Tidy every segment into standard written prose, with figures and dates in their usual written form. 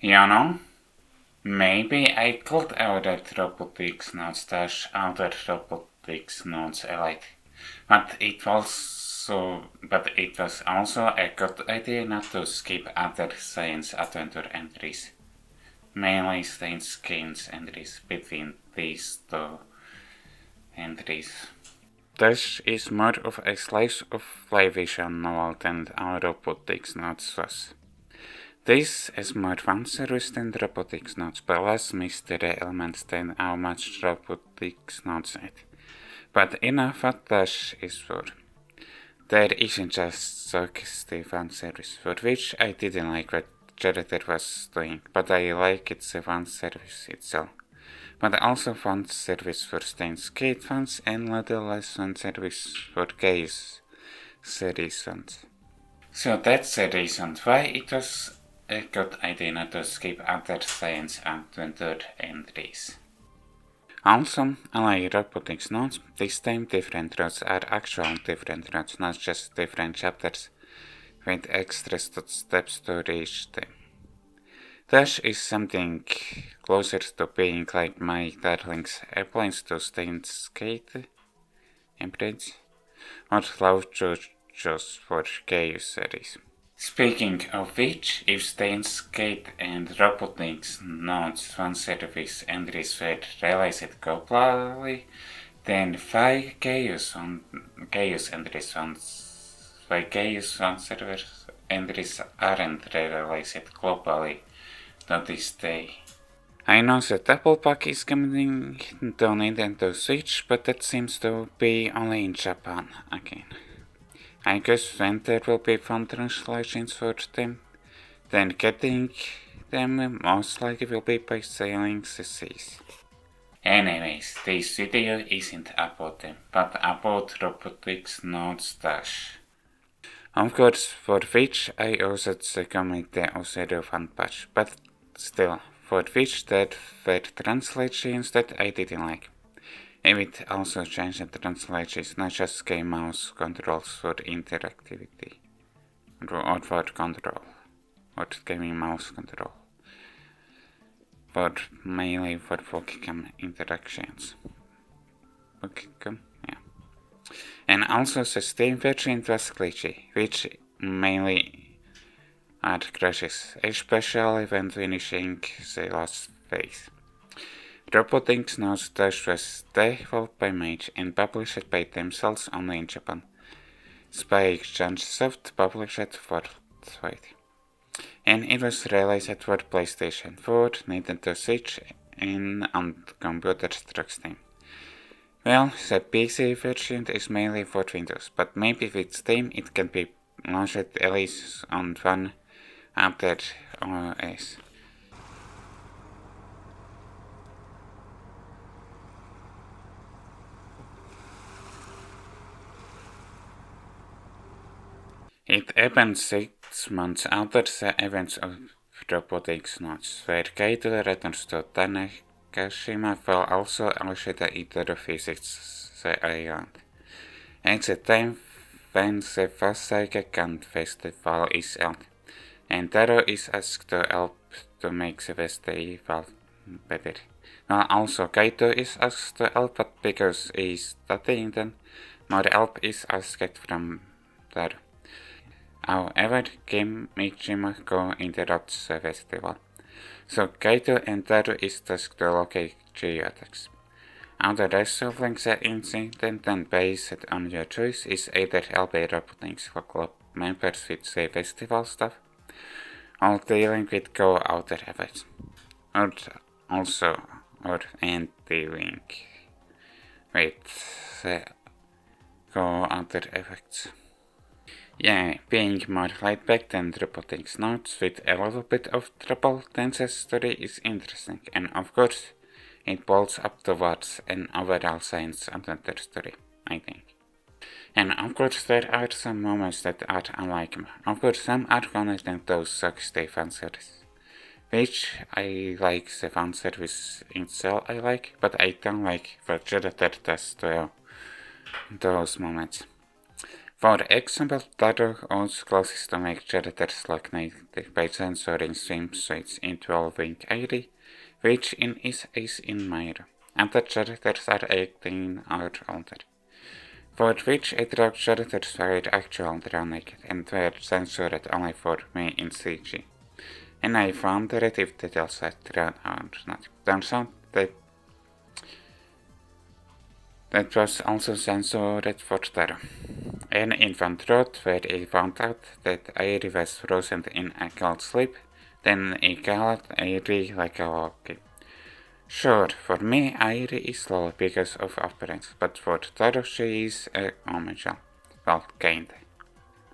You know, maybe I could order robotics notes dash other robotics notes I like. But it was also a good idea not to skip other science adventure entries. Mainly science games entries between these two entries. This is more of a slice of life vision novel than our robotics notes was. This is more fan service than robotics notes, but less mystery elements than how much robotics notes it. But enough what Dash is for. There isn't just suggestive fan service, for which I didn't like what Jeditor was doing, but I like its fan service itself. But also fan service for Steins Gate fans and little less fan service for Chaos series fans. So that's the reason why it was a good idea not to skip other science adventure entries. Also, unlike robotics notes, this time different routes are actual different routes, not just different chapters with extra steps to reach them. Dash is something closer to being like my darling's airplanes to Steins Gate and Bridge, or Love Choose for Chaos series. Speaking of which, if Steins Gate and Robotics nodes fan service entries were realized globally, then why Chaos entries fan service entries aren't realized globally to this day? I know that Apple Pack is coming to Nintendo Switch, but that seems to be only in Japan again. I guess when there will be fun translations for them, then getting them most likely will be by sailing the seas. Anyways, this video isn't about them, but about robotics nodes dash. Of course, for which I also the community of Zero fan patch, but still, for which there were translations that I didn't like. It also changed the translations, not just game mouse controls for interactivity, or for control, or gaming mouse control, but mainly for Pokemon interactions. Pokemon, yeah. And also the Steam version was glitchy, which mainly are crashes, especially when finishing the last phase. Robotics notes Dash was developed by Mage and published by themselves only in Japan. Spike Chunsoft published it worldwide. And it was released for PlayStation 4, Nintendo Switch, and on computer truck Steam. Well, the PC version is mainly for Windows, but maybe with Steam it can be launched at least on one other OS. It happened 6 months after the events of Robotics Notes, where Kaito returns to Tanegashima while also Alshida Itaro visits the island. At the time when the Vasaigakan festival is held, and Taro is asked to help to make the festival better. While also Kaito is asked to help, but because he is studying then, more help is asked from Taro. However, Kimijima interrupts the festival, so Kaito and Taro is tasked to locate G-attacks. After resolving the incident and based on your choice is either helping Robotics club members with the festival stuff, or dealing with go-outer effects, or dealing with the go-outer effects. Yeah, being more laid back than Robotics notes with a little bit of trouble then the story is interesting, and of course, it builds up towards an overall science adventure story, I think. And of course, there are some moments that are unlikely. Of course, some are connected to those suggestive fan service, which I like the fan service itself I like, but I don't like what Jeditor does to those moments. For example, Taro also classes to make characters look native by censoring swimsuits involving ID, which in its case in Myra, and the characters are 18 or older. For which a drag characters were actually drawn naked and were censored only for me in CG. And I wondered if the details are drawn or not. Turns out that was also censored for Taro. And in one thread where I found out that Airi was frozen in a cold sleep, then I called Airi like a Loki. Sure, for me Airi is slow because of appearance, but for Taro she is a Omega. Well, kinda.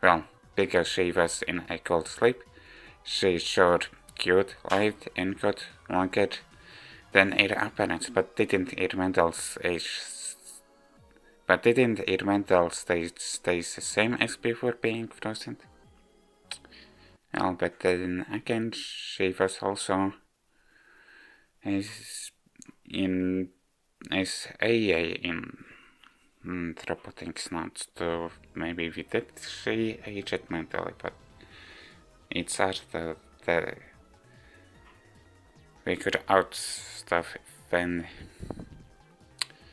Well, because she was in a cold sleep, she showed cute, light, and got longer than her appearance, but didn't her mental stage stay the same as before being frozen? Well, but then again, she was also as AA in Robotics, not so maybe we did she aged mentally, but it's hard that we could out stuff when,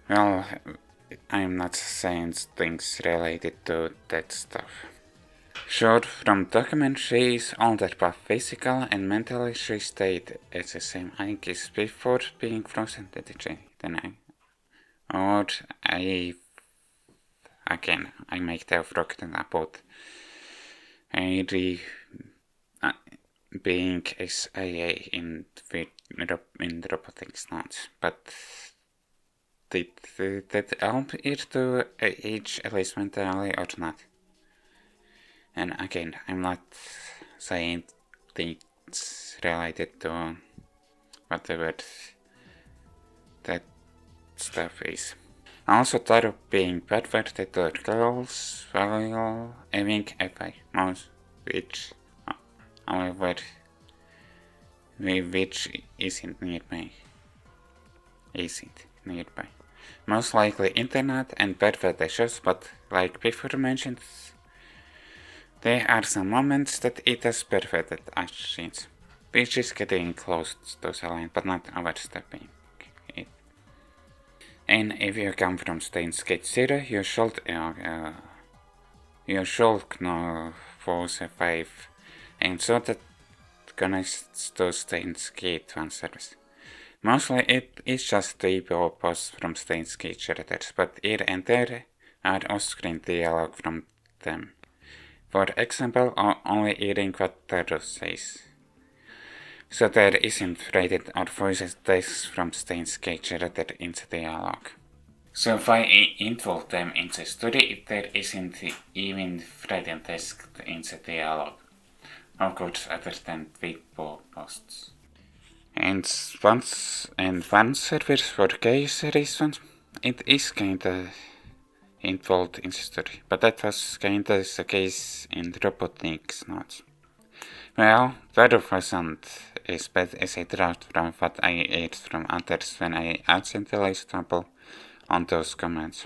well, I'm not saying things related to that stuff. Sure, from document she is older, but physical and mentally she stayed at the same age as before being frozen to the chain. Then I might have forgotten about Airi being SIA in Robotics not, but did that help it to age at least mentally or not? And again, I'm not saying things related to whatever that stuff is. Also, Taro being perverted to girls while having a mouse, which isn't nearby. Most likely internet and pervert issues, but like before mentioned, there are some moments that it has perverted actions, which is getting close to the line, but not overstepping it. And if you come from Steins Gate 0, you should know for the 5, and so that connects to Steins Gate 1 service. Mostly it is just the posts from Steins Gate characters, but here and there are off-screen dialogue from them. For example, only hearing what Taro says. So there isn't rated or voices text from Steins Gate character in the dialogue. So if I involve them in the story, there isn't even written text in the dialogue. Of course, other than people posts. And one service for case reasons, it is kinda involved in the story, but that was kinda the case in Robotics not. Well, that wasn't as bad as I thought from what I heard from others when I accidentally stumbled on those comments.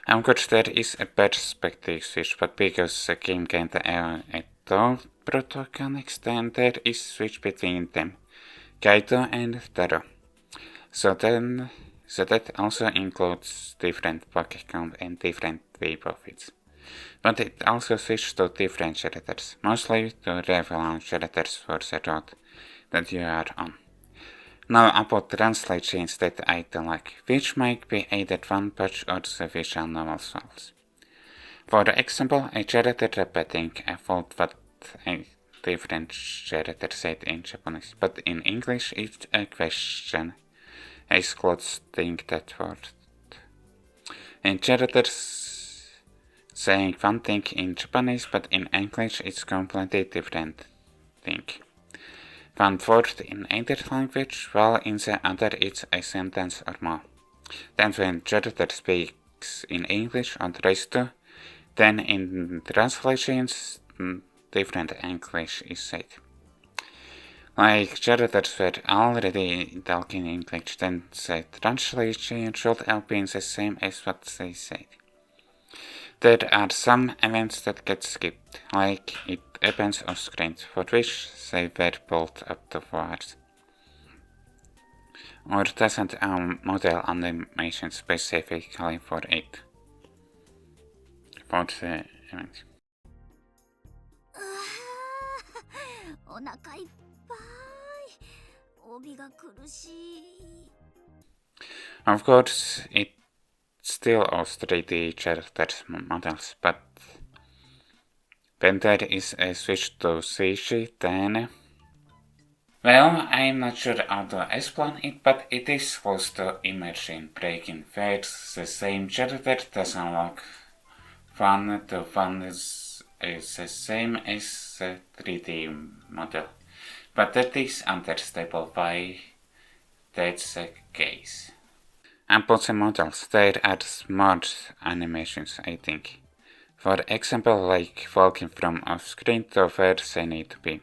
Of course, there is a perspective switch, but because the game kinda at all protagonists, then there is switch between them, Kaito and Taro. So that also includes different pocket count and different way profits. But it also switched to different characters, mostly to relevant characters for the road that you are on. Now about translations that I don't like, which might be either one patch or the visual novel files. For example, a character repeating a fault what a different character said in Japanese, but in English it's a question. A close thing that word. And characters saying one thing in Japanese, but in English it's completely different thing. One word in either language, while in the other it's a sentence or more. Then when character speaks in English or tries to, then in translations different English is said. Like characters were already talking English, then the translation should have been the same as what they said. there are some events that get skipped, like it happens off screen, for which they were pulled up to forwards. Or doesn't model animation specifically for it. For the event. お腹いっぱい。帯が苦しい。Of course, it still owes 3D characters models, but when there is a switch to CG, then... Well, I'm not sure how to explain it, but it is close to immersion breaking first. The same character doesn't look fun. The fun is the same as the 3D model, but that is understandable why that's the case. And for the models, there are smart animations, I think. For example, like walking from off-screen to where they need to be.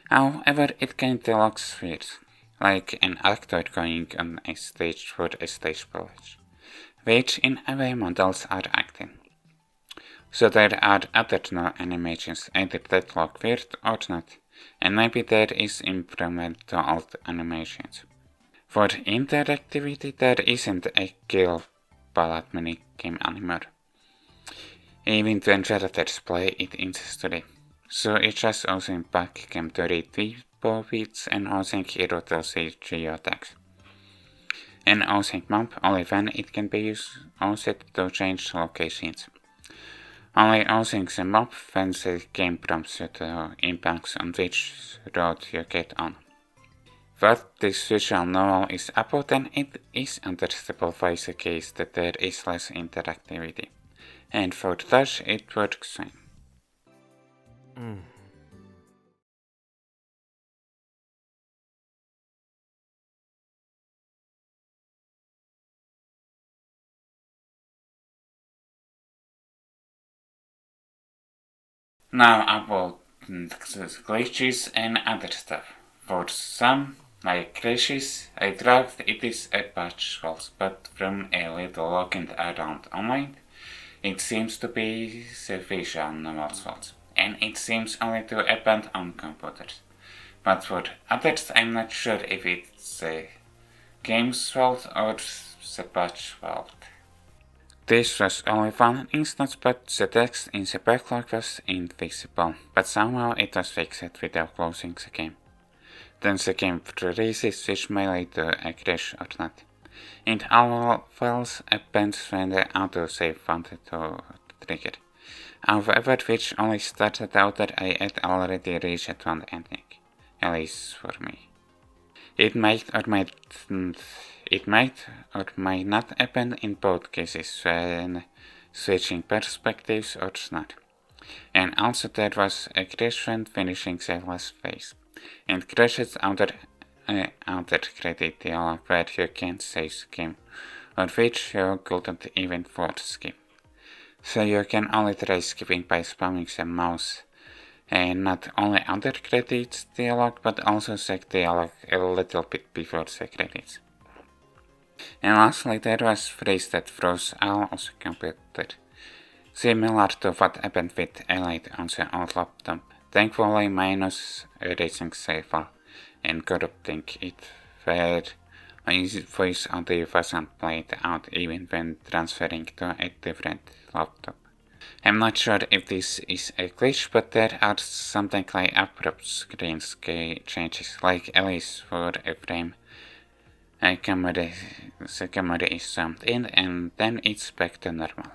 However, it kinda looks weird, like an actor going on a stage for a stage play, which in a way models are acting. So there are other no animations either that look weird or not, and maybe there is improvement to old animations. For interactivity, there isn't a kill ballad minigame anymore, even when characters play it in the story. So it's just using backcam to read people beats and using hero to see geotags. And using map only when it can be used to change locations. Only using the map when the game prompts you to impacts on which road you get on. What this visual novel is about, then it is understandable why the case that there is less interactivity. And for that it works fine. Now about glitches and other stuff. For some, like crashes, I doubt it is a patch fault, but from a little looking around online, it seems to be the visual novel's fault, and it seems only to happen on computers. But for others, I'm not sure if it's the game's fault or the patch fault. This was only one instance, but the text in the backlog was invisible, but somehow it was fixed without closing the game. Then the game releases, which may lead to a crash or not. It all falls happens when the autosave wanted to trigger. However, which only started out that I had already reached one ending, at least for me. It might or might not happen in both cases when switching perspectives or not. And also there was a crash when finishing the last phase, and crashes under credit dialog where you can't save the game, or which you couldn't even force skip. So you can only try skipping by spamming the mouse, and not only under credits dialog, but also the dialog a little bit before the credits. And lastly, there was freeze that froze all of the computer, similar to what happened with Elite on the old laptop. Thankfully, minus erasing the file and corrupting it, where voice audio wasn't played out even when transferring to a different laptop. I'm not sure if this is a glitch, but there are something like abrupt screen changes, like at least for a frame. The camera is zoomed in and then it's back to normal.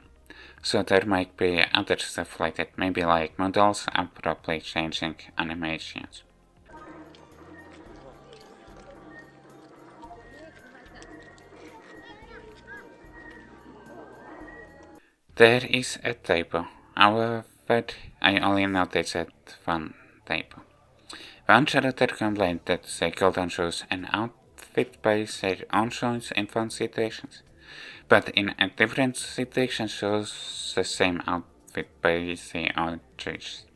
So there might be other stuff like that, maybe like models abruptly changing animations. There is a typo, however, I only noticed one typo. One character complained that they couldn't choose an outfit by their own choice in one situations, but in a different situation chose the same outfit by their own choice.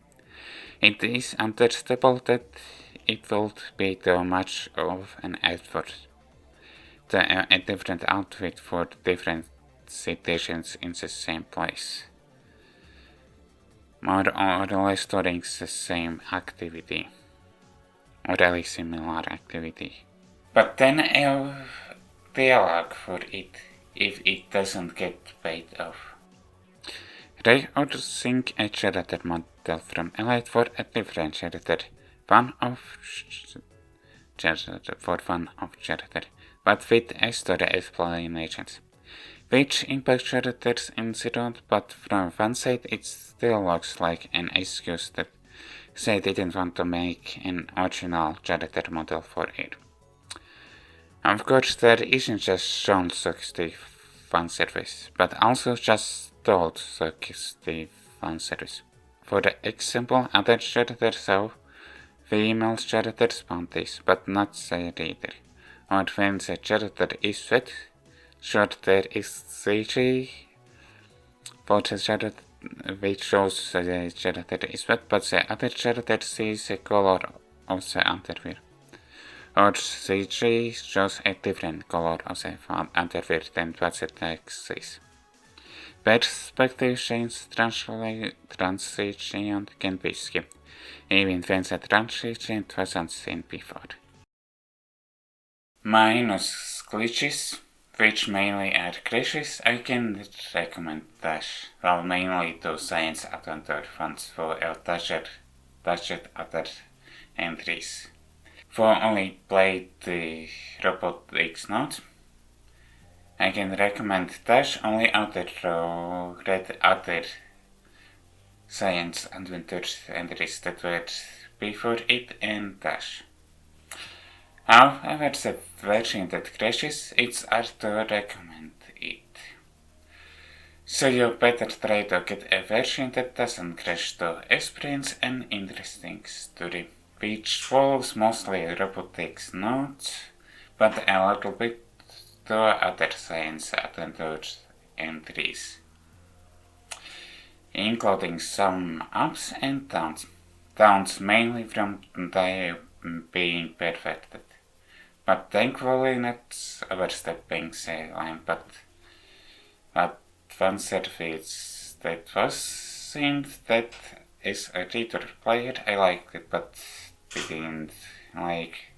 It is understandable that it would be too much of an effort to a different outfit for different situations in the same place. more or less doing the same activity, or really similar activity. But then I'll dialogue for it if it doesn't get paid off. Reusing a generator model from Elite for a different generator, one of generator, but with a story explanations, which impact generators in zero, but from one side it still looks like an excuse that they didn't want to make an original generator model for it. Of course, there isn't just shown suggestive fan service, but also just told suggestive fan service. For example, other generators show female generators bounties, but not the reader. Or when the generator is wet, sure there is CG for the generator which shows the generator is wet, but the other generator sees the color of the underwear. Or CG shows a different color of the underwear than what the text says. Perspective change transition can be skipped, even when the transition wasn't seen before. Minus glitches, which mainly are crashes, I can recommend Dash, well mainly to Science Adventure fans for touched other entries. For only played the Robotics nodes, I can recommend Dash only other read other Science Adventures entries that were before it and Dash. However, the version that crashes, it's hard to recommend it. So you better try to get a version that doesn't crash to experience an interesting story, which follows mostly robotics nodes, but a little bit to other science adventures entries, including some ups and downs. Downs mainly from being perfected, but thankfully not overstepping the line, but one service that wasn't that is a reader player, I liked it, but didn't like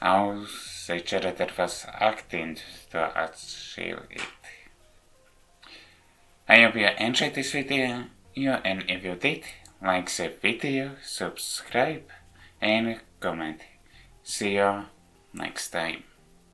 how the generator was acting to achieve it. I hope you enjoyed this video, and if you did, like the video, subscribe, and comment. See you next time.